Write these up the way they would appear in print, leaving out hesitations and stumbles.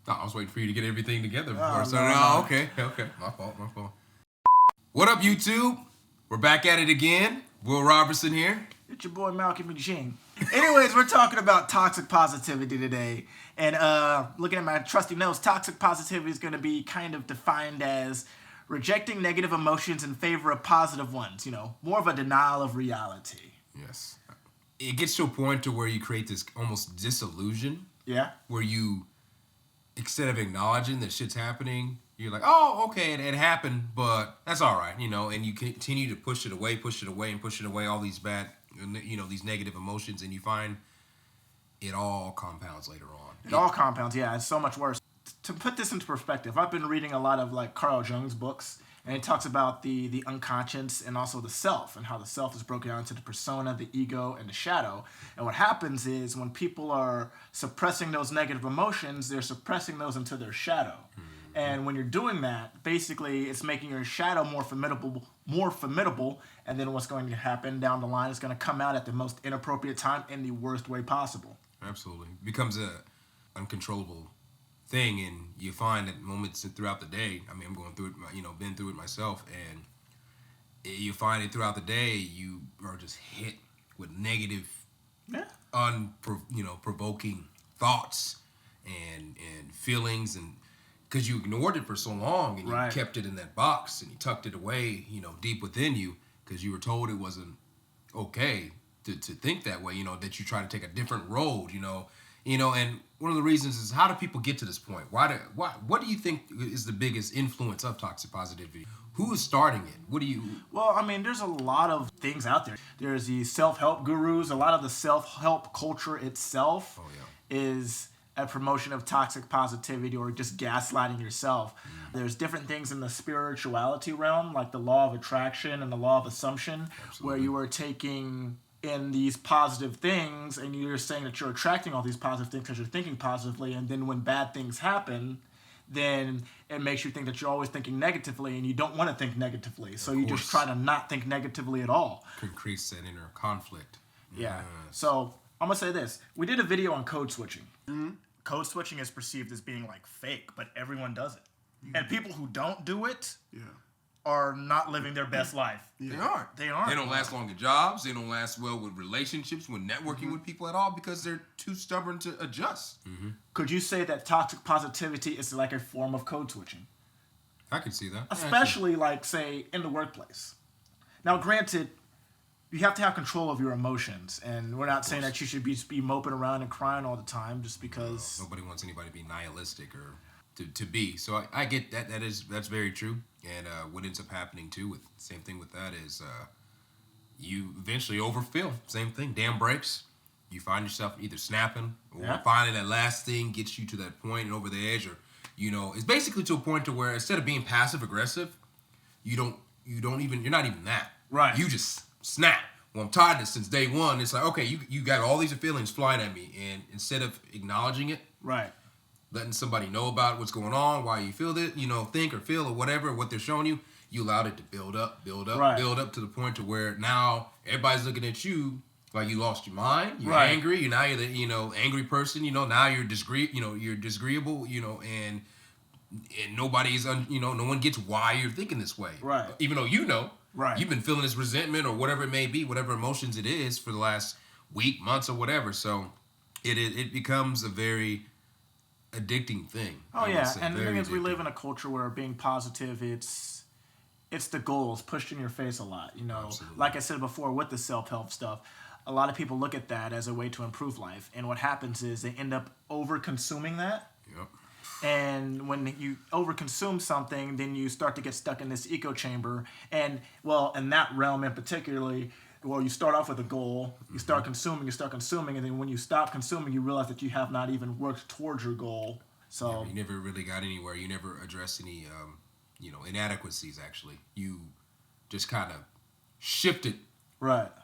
No, I was waiting for you to get everything together before Oh, I started. no. Okay. My fault. What up, YouTube? We're back at it again. Will Robertson here. It's your boy Malcolm Eugene. Anyways, we're talking about toxic positivity today. And looking at my trusty notes, toxic positivity is going to be kind of defined as rejecting negative emotions in favor of positive ones. You know, more of a denial of reality. Yes. It gets to a point to where you create this almost disillusion. Yeah. Where you, instead of acknowledging that shit's happening, you're like, oh, okay, it happened, but that's all right, you know, and you continue to push it away, all these bad, you know, these negative emotions, and you find it all compounds later on. It all compounds, yeah. It's so much worse. To put this into perspective, I've been reading a lot of like Carl Jung's books, and he talks about the unconscious and also the self, and how the self is broken down into the persona, the ego, and the shadow. And what happens is when people are suppressing those negative emotions, they're suppressing those into their shadow. And when you're doing that, basically, it's making your shadow more formidable, and then what's going to happen down the line is going to come out at the most inappropriate time in the worst way possible. Absolutely. It becomes a uncontrollable thing, and you find at moments throughout the day, I mean, I'm going through it, you know, been through it myself, and you find it throughout the day, you are just hit with negative, provoking thoughts and feelings, and because you ignored it for so long and you kept it in that box and you tucked it away, you know, deep within you, because you were told it wasn't okay to think that way, you know, that you try to take a different road, you know, and one of the reasons is, how do people get to this point? What do you think is the biggest influence of toxic positivity? Who is starting it? Well, I mean, there's a lot of things out there. There's the self-help gurus. A lot of the self-help culture itself is a promotion of toxic positivity or just gaslighting yourself. There's different things in the spirituality realm, like the law of attraction and the law of assumption, where you are taking in these positive things and you're saying that you're attracting all these positive things because you're thinking positively, and then when bad things happen, then it makes you think that you're always thinking negatively, and you don't want to think negatively. So you just try to not think negatively at all. Increase that inner conflict. Yeah. So I'm going to say this. We did a video on code switching. Mm-hmm. Code switching is perceived as being like fake, but everyone does it. Mm-hmm. And people who don't do it are not living their best life. Yeah. They aren't. They don't last long in jobs. They don't last well with relationships, with networking with people at all, because they're too stubborn to adjust. Mm-hmm. Could you say that toxic positivity is like a form of code switching? I can see that. Especially like, say, in the workplace. Now, granted, you have to have control of your emotions, and we're not saying that you should be moping around and crying all the time just because... nobody wants anybody to be nihilistic or to be. So I get that. That's very true. And what ends up happening too, with same thing with that, is you eventually overfill. Same thing. Dam breaks. You find yourself either snapping or finally that last thing gets you to that point and over the edge, or it's basically to a point to where instead of being passive aggressive, you're not even that. Right. You just snap. Well, I'm tired of this since day one. It's like, okay, you got all these feelings flying at me, and instead of acknowledging it, letting somebody know about what's going on, why you feel it, think or feel or whatever, what they're showing you, you allowed it to build up build up to the point to where now everybody's looking at you like you lost your mind, you're angry, you're the angry person, now you're disagreeable, and nobody's no one gets why you're thinking this way, even though you've been feeling this resentment or whatever it may be, whatever emotions it is for the last week, months, or whatever. So it becomes a very addicting thing. Oh yeah, and the thing is, we live in a culture where being positive, it's the goal, it's pushed in your face a lot. Absolutely. Like I said before, with the self-help stuff, a lot of people look at that as a way to improve life, and what happens is they end up over-consuming that. Yep. And when you overconsume something, then you start to get stuck in this echo chamber. And, well, in that realm in particularly, you start off with a goal, you start consuming, and then when you stop consuming, you realize that you have not even worked towards your goal. So you never really got anywhere. You never addressed any, inadequacies, actually. You just kind of shifted priorities,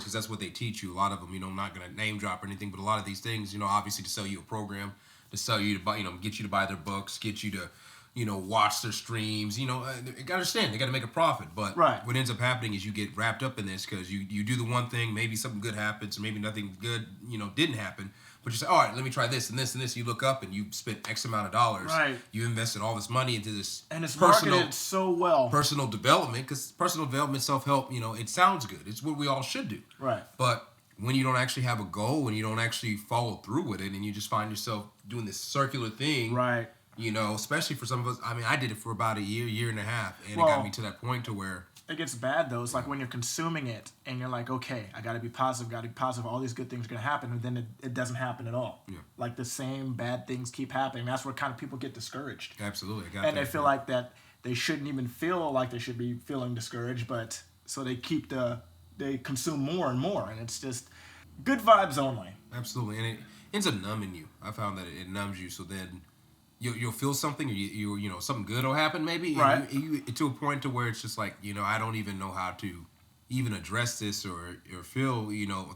because that's what they teach you. A lot of them, I'm not going to name drop or anything, but a lot of these things, obviously to sell you a program, to sell you to buy, get you to buy their books, get you to, watch their streams. They got to understand, they got to make a profit. But what ends up happening is you get wrapped up in this because you do the one thing, maybe something good happens, or maybe nothing good, didn't happen. But you say, all right, let me try this and this and this. You look up and you spent X amount of dollars. Right. You invested all this money into this. And it's marketed so well. Personal development, because personal development, self-help, it sounds good. It's what we all should do. Right. But when you don't actually have a goal, when you don't actually follow through with it, and you just find yourself doing this circular thing. Right. Especially for some of us. I mean, I did it for about a year and a half, and it got me to that point to where it gets bad though. It's like when you're consuming it and you're like, okay, I got to be positive, all these good things are going to happen, and then it doesn't happen at all. Yeah. Like the same bad things keep happening. That's where kind of people get discouraged. Absolutely. And they feel like that they shouldn't even feel like they should be feeling discouraged, but so they consume more and more, and it's just good vibes only. Absolutely. And it ends up numbing you. I found that it numbs you, so then you'll feel something, or you something good will happen maybe, right? And you to a point to where it's just like, I don't even know how to even address this or feel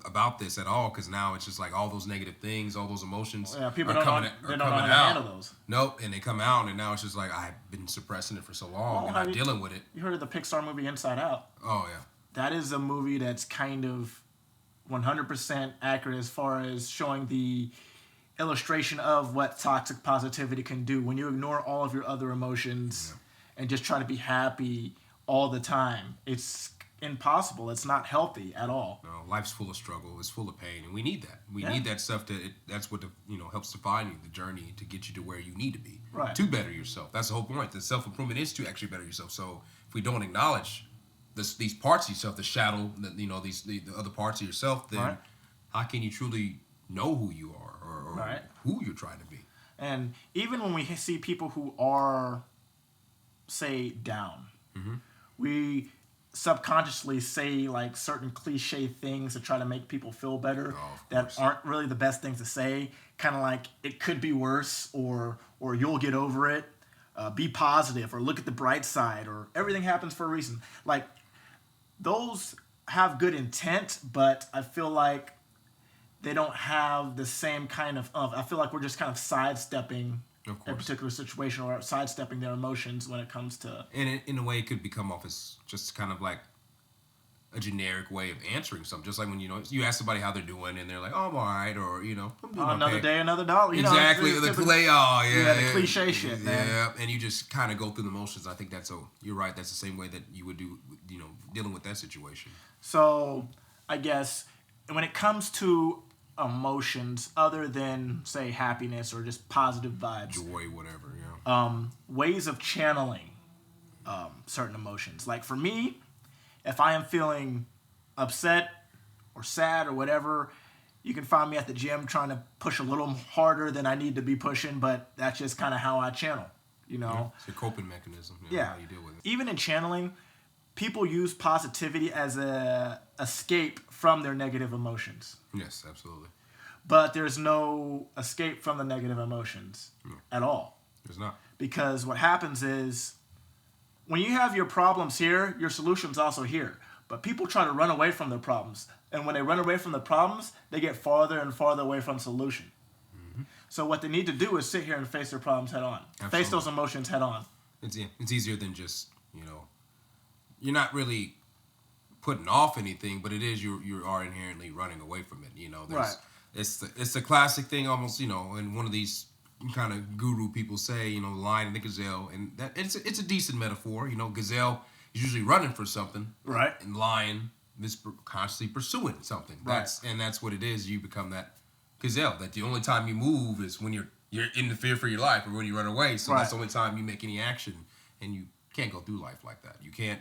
about this at all, because now it's just like all those negative things, all those emotions. Yeah, people don't know how to handle those. Nope, and they come out, and now it's just like I've been suppressing it for so long, and I'm dealing with it. You heard of the Pixar movie Inside Out? Oh yeah, that is a movie that's kind of 100% accurate as far as showing the illustration of what toxic positivity can do when you ignore all of your other emotions and just try to be happy all the time. It's impossible. It's not healthy at all. No, life's full of struggle. It's full of pain, and we need that. We need that stuff. That's what helps define you, the journey to get you to where you need to be, right? To better yourself. That's the whole point. The self-improvement is to actually better yourself. So if we don't acknowledge these parts of yourself, the shadow, the other parts of yourself, then how can you truly know who you are? Or who you're trying to be. And even when we see people who are, say, down, we subconsciously say like certain cliche things to try to make people feel better that aren't really the best things to say. Kind of like, it could be worse, or you'll get over it. Be positive, or look at the bright side, or everything happens for a reason. Like, those have good intent, but I feel like they don't have the same kind of I feel like we're just kind of sidestepping a particular situation, or sidestepping their emotions when it comes to... And in a way, it could become off as just kind of like a generic way of answering something. Just like when, you ask somebody how they're doing, and they're like, oh, I'm all right, or, I'm doing another day, another dollar. Exactly. The cliche shit, man. Yeah, and you just kind of go through the motions. I think you're right. That's the same way that you would do, dealing with that situation. So, I guess, when it comes to emotions other than, say, happiness or just positive vibes, joy, whatever, ways of channeling certain emotions. Like for me, if I am feeling upset or sad or whatever, you can find me at the gym trying to push a little harder than I need to be pushing, but that's just kind of how I channel, it's a coping mechanism. How you deal with it. Even in channeling, people use positivity as a escape from their negative emotions. Yes, absolutely. But there's no escape from the negative emotions at all. There's not. Because what happens is, when you have your problems here, your solution's also here. But people try to run away from their problems. And when they run away from the problems, they get farther and farther away from solution. So what they need to do is sit here and face their problems head on. Absolutely. Face those emotions head on. It's easier than just, you're not really putting off anything, but it is you are inherently running away from it. It's the classic thing almost, and one of these kind of guru people say, the lion and the gazelle, and that it's a decent metaphor. Gazelle is usually running for something, right? And lion is constantly pursuing something. Right. That's what it is. You become that gazelle. That the only time you move is when you're in the fear for your life, or when you run away. So that's the only time you make any action, and you can't go through life like that. You can't.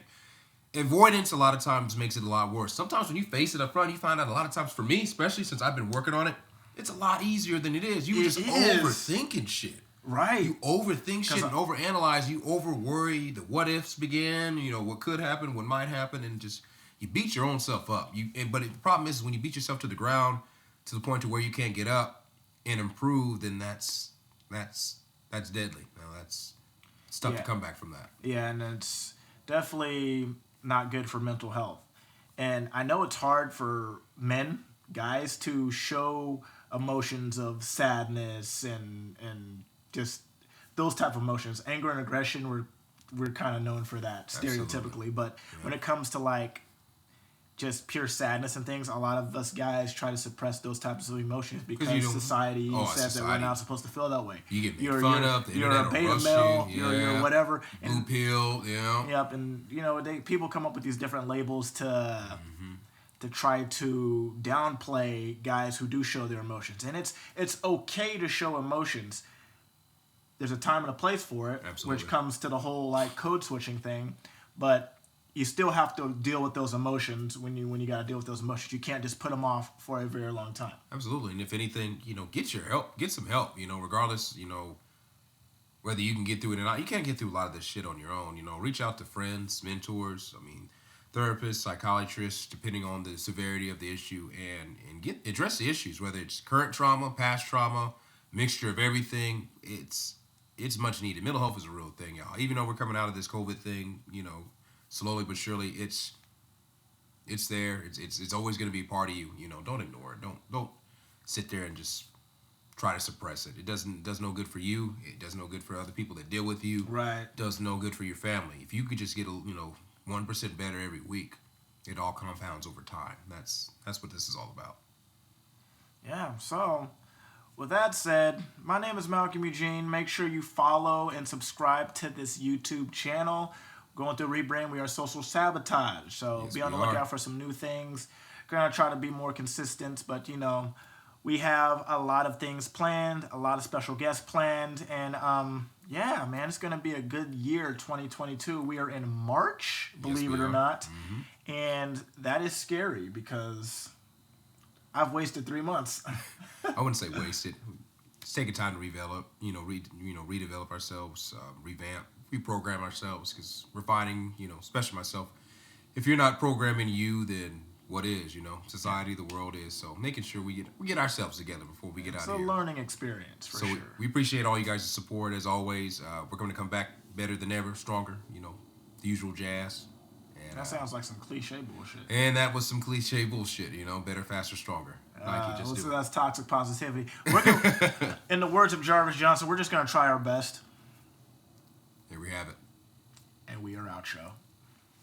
Avoidance a lot of times makes it a lot worse. Sometimes when you face it up front, you find out a lot of times, for me, especially since I've been working on it, it's a lot easier than it is. You just overthinking shit. Right. You overthink shit and overanalyze. You over-worry. The what-ifs begin. What could happen, what might happen, and just you beat your own self up. But the problem is when you beat yourself to the ground to the point to where you can't get up and improve, then that's deadly. It's tough to come back from that. Yeah, and it's definitely not good for mental health. And I know it's hard for guys, to show emotions of sadness and just those type of emotions. Anger and aggression, we're kind of known for that stereotypically. But when it comes to like just pure sadness and things, a lot of us guys try to suppress those types of emotions because society says that we're not supposed to feel that way. You get made fun of. The you're a beta male. You're whatever. Blue pill. Yep. And people come up with these different labels to try to downplay guys who do show their emotions, and it's okay to show emotions. There's a time and a place for it, which comes to the whole like code switching thing, but you still have to deal with those emotions when you got to deal with those emotions. You can't just put them off for a very long time. Absolutely. And if anything, get your help. Get some help, regardless, whether you can get through it or not. You can't get through a lot of this shit on your own. Reach out to friends, mentors, therapists, psychiatrists, depending on the severity of the issue, and address the issues, whether it's current trauma, past trauma, mixture of everything. It's much needed. Mental health is a real thing, y'all. Even though we're coming out of this COVID thing, slowly but surely, it's there. It's always going to be a part of you. Don't ignore it. Don't sit there and just try to suppress it. It does no good for you. It does no good for other people that deal with you. Right. It does no good for your family. If you could just get 1% better every week, it all compounds over time. That's what this is all about. Yeah. So, with that said, my name is Malcolm Eugene. Make sure you follow and subscribe to this YouTube channel. Going through rebrand, we are Social Sabotage. So yes, be on the lookout for some new things. Gonna try to be more consistent, but we have a lot of things planned, a lot of special guests planned, and yeah, man, it's gonna be a good year, 2022. We are in March, believe it or not, and that is scary because I've wasted 3 months. I wouldn't say wasted. It's taking time to redevelop, redevelop ourselves, revamp. Reprogram ourselves, because we're finding, especially myself, if you're not programming you, then what is, society, the world is. So making sure we get ourselves together before we get out of here. It's a learning experience for sure. We appreciate all you guys' support as always. We're going to come back better than ever, stronger, the usual jazz. And that sounds like some cliche bullshit. And that was some cliche bullshit, better, faster, stronger. So that's toxic positivity. In the words of Jarvis Johnson, we're just going to try our best. Here we have it. And we are outro.